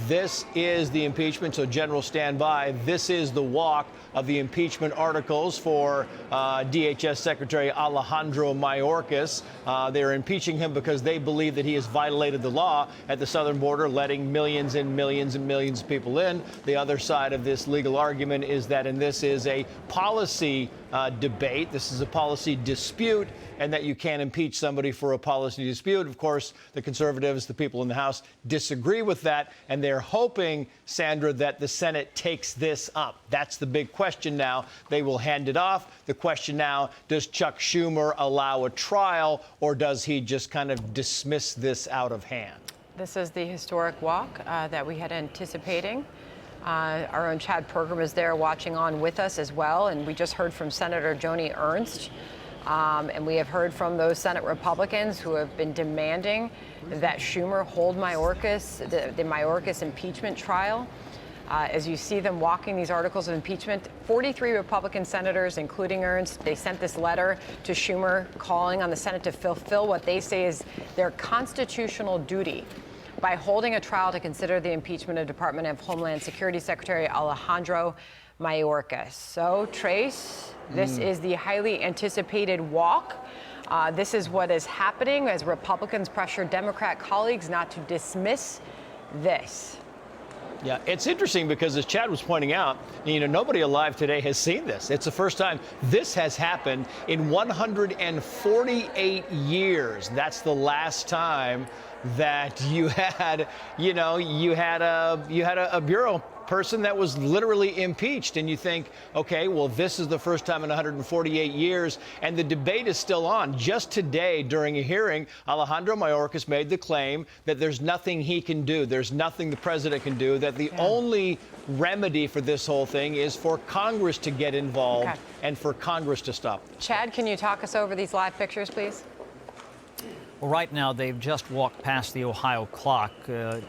This is the impeachment, so General, stand by. This is the walk of the impeachment articles for DHS Secretary Alejandro Mayorkas. They're impeaching him because they believe that he has violated the law at the southern border, letting millions and millions and millions of people in. The other side of this legal argument is that this is a policy debate. This is a policy dispute, and that you can't impeach somebody for a policy dispute. Of course, the conservatives, the people in the House, disagree with that, and they're hoping, Sandra, that the Senate takes this up. That's the big question now. They will hand it off. The question now, does Chuck Schumer allow a trial, or does he just kind of dismiss this out of hand? This is the historic walk that we had anticipating. Our own Chad Pergram is there watching on with us as well, and we just heard from Senator Joni Ernst. And we have heard from those Senate Republicans who have been demanding that Schumer hold Mayorkas, the Mayorkas impeachment trial. As you see them walking these articles of impeachment, 43 Republican senators, including Ernst, they sent this letter to Schumer calling on the Senate to fulfill what they say is their constitutional duty by holding a trial to consider the impeachment of Department of Homeland Security Secretary Alejandro Mayorkas. So, Trace, this is the highly anticipated walk. This is what is happening as Republicans pressure Democrat colleagues not to dismiss this. Yeah, it's interesting because, as Chad was pointing out, nobody alive today has seen this. It's the first time this has happened in 148 years. That's the last time that you had, a bureau person that was literally impeached, and you think, okay, well, this is the first time in 148 years, and the debate is still on. Just today, during a hearing, Alejandro Mayorkas made the claim that there's nothing he can do, there's nothing the president can do, that the only remedy for this whole thing is for Congress to get involved and for Congress to stop this. Chad, can you talk us over these live pictures, please? Well, right now, they've just walked past the Ohio clock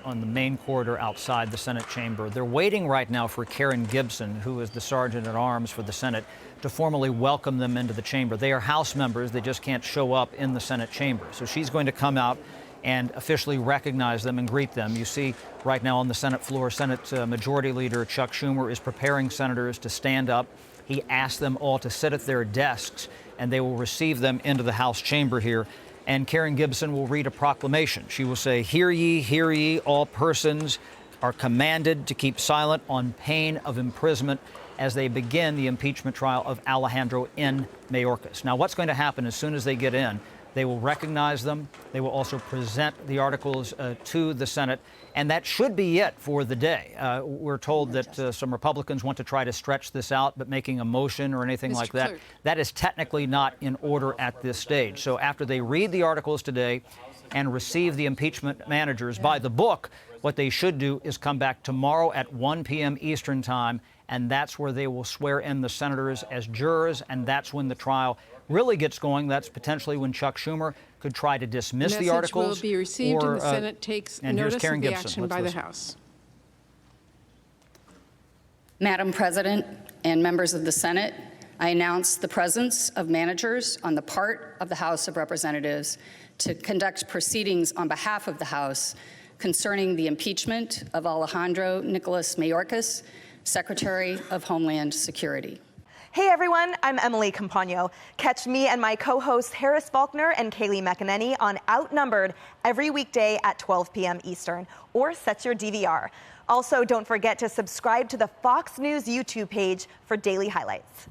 on the main corridor outside the Senate chamber. They're waiting right now for Karen Gibson, who is the sergeant at arms for the Senate, to formally welcome them into the chamber. They are House members. They just can't show up in the Senate chamber. So she's going to come out and officially recognize them and greet them. You see right now on the Senate floor, Senate Majority Leader Chuck Schumer is preparing senators to stand up. He asked them all to sit at their desks, and they will receive them into the House chamber here. And Karen Gibson will read a proclamation. She will say, hear ye, all persons are commanded to keep silent on pain of imprisonment as they begin the impeachment trial of Alejandro N. Mayorkas. Now, what's going to happen as soon as they get in? They will recognize them. They will also present the articles to the Senate. And that should be it for the day. We're told that some Republicans want to try to stretch this out, but making a motion or anything like that, that is technically not in order at this stage. So after they read the articles today and receive the impeachment managers by the book, what they should do is come back tomorrow at 1 p.m. Eastern time, and that's where they will swear in the senators as jurors, and that's when the trial really gets going. That's potentially when Chuck Schumer could try to dismiss the articles. Message will be received, and the Senate takes notice of the action by the House. Madam President and members of the Senate, I announce the presence of managers on the part of the House of Representatives to conduct proceedings on behalf of the House concerning the impeachment of Alejandro Nicholas Mayorkas, Secretary of Homeland Security. Hey everyone, I'm Emily Campagno. Catch me and my co-hosts Harris Faulkner and Kaylee McEnany on Outnumbered every weekday at 12 p.m. Eastern, or set your DVR. Also, don't forget to subscribe to the Fox News YouTube page for daily highlights.